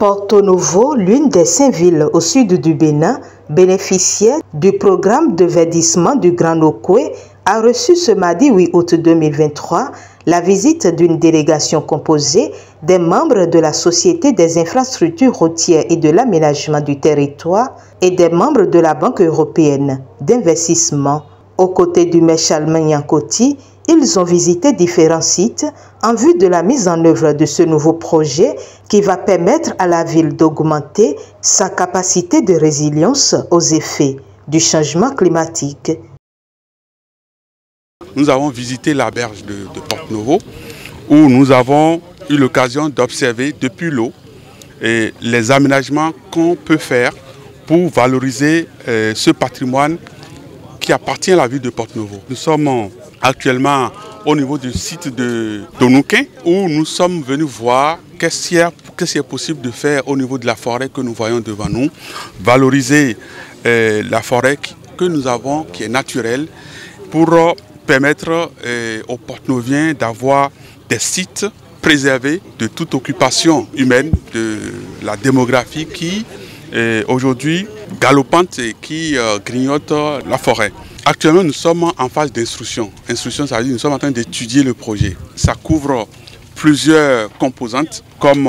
Porto Novo, l'une des 5 villes au sud du Bénin, bénéficiaire du programme de verdissement du Grand Nokoué, a reçu ce mardi 8 août 2023 la visite d'une délégation composée des membres de la Société des infrastructures routières et de l'aménagement du territoire et des membres de la Banque européenne d'investissement. Aux côtés du maire Charlemagne Yankoti, ils ont visité différents sites en vue de la mise en œuvre de ce nouveau projet qui va permettre à la ville d'augmenter sa capacité de résilience aux effets du changement climatique. Nous avons visité la berge de Porto Novo où nous avons eu l'occasion d'observer depuis l'eau les aménagements qu'on peut faire pour valoriser ce patrimoine qui appartient à la ville de Porto Novo. Nous sommes actuellement au niveau du site de Donouquin où nous sommes venus voir qu'est-ce qui est possible de faire au niveau de la forêt que nous voyons devant nous, valoriser la forêt que nous avons qui est naturelle pour permettre aux Porto-Noviens d'avoir des sites préservés de toute occupation humaine, de la démographie qui aujourd'hui galopante et qui grignote la forêt. Actuellement, nous sommes en phase d'instruction. Instruction, ça veut dire que nous sommes en train d'étudier le projet. Ça couvre plusieurs composantes comme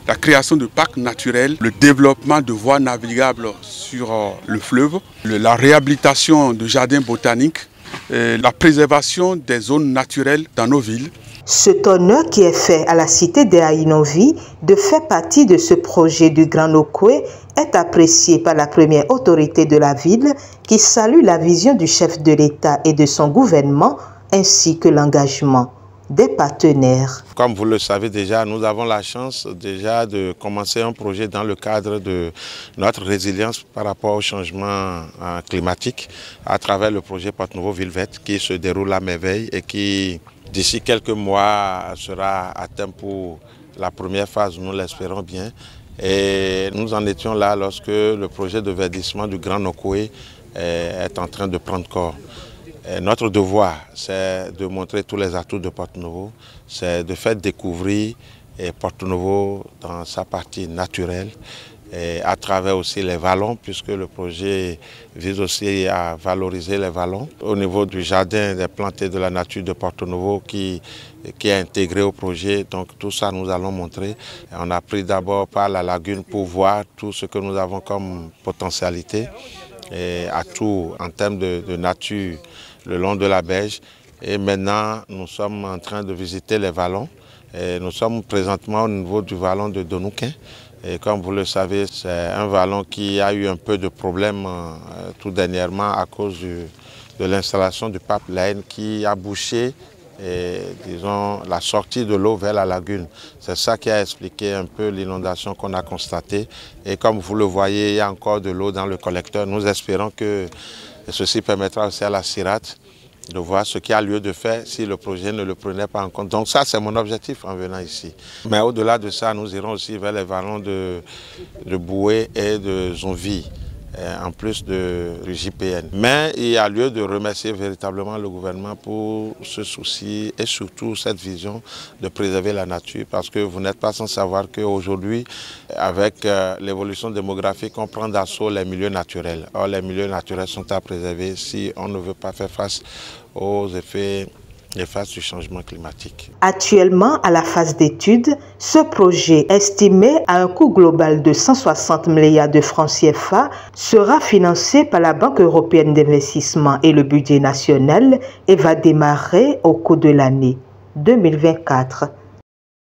la création de parcs naturels, le développement de voies navigables sur le fleuve, la réhabilitation de jardins botaniques, la préservation des zones naturelles dans nos villes. Cet honneur qui est fait à la cité de Aïnovi de faire partie de ce projet du Grand Nokoué est apprécié par la première autorité de la ville qui salue la vision du chef de l'État et de son gouvernement ainsi que l'engagement des partenaires. Comme vous le savez déjà, nous avons la chance déjà de commencer un projet dans le cadre de notre résilience par rapport au changement climatique à travers le projet Porto Novo Ville Verte qui se déroule à merveille et qui d'ici quelques mois sera atteint pour la première phase, nous l'espérons bien. Et nous en étions là lorsque le projet de verdissement du Grand Nokoué est en train de prendre corps. Et notre devoir, c'est de montrer tous les atouts de Porto Novo, c'est de faire découvrir Porto Novo dans sa partie naturelle, et à travers aussi les vallons, puisque le projet vise aussi à valoriser les vallons. Au niveau du jardin des plantes et de la nature de Porto Novo qui est intégré au projet, donc tout ça nous allons montrer. Et on a pris d'abord par la lagune pour voir tout ce que nous avons comme potentialité et atout en termes de nature le long de la berge. Et maintenant, nous sommes en train de visiter les vallons. Et nous sommes présentement au niveau du vallon de Donouquin. Et comme vous le savez, c'est un vallon qui a eu un peu de problème tout dernièrement à cause de l'installation du pipeline qui a bouché disons, la sortie de l'eau vers la lagune. C'est ça qui a expliqué un peu l'inondation qu'on a constatée. Et comme vous le voyez, il y a encore de l'eau dans le collecteur. Nous espérons que ceci permettra aussi à la CIRAT de voir ce qui a lieu de faire si le projet ne le prenait pas en compte. Donc ça, c'est mon objectif en venant ici. Mais au-delà de ça, nous irons aussi vers les vallons de Boué et de Zonvi, en plus du JPN. Mais il y a lieu de remercier véritablement le gouvernement pour ce souci et surtout cette vision de préserver la nature, parce que vous n'êtes pas sans savoir qu'aujourd'hui, avec l'évolution démographique, on prend d'assaut les milieux naturels. Or, les milieux naturels sont à préserver si on ne veut pas faire face aux effets du changement climatique. Actuellement, à la phase d'étude, ce projet, estimé à un coût global de 160 milliards de francs CFA, sera financé par la Banque européenne d'investissement et le budget national et va démarrer au cours de l'année 2024.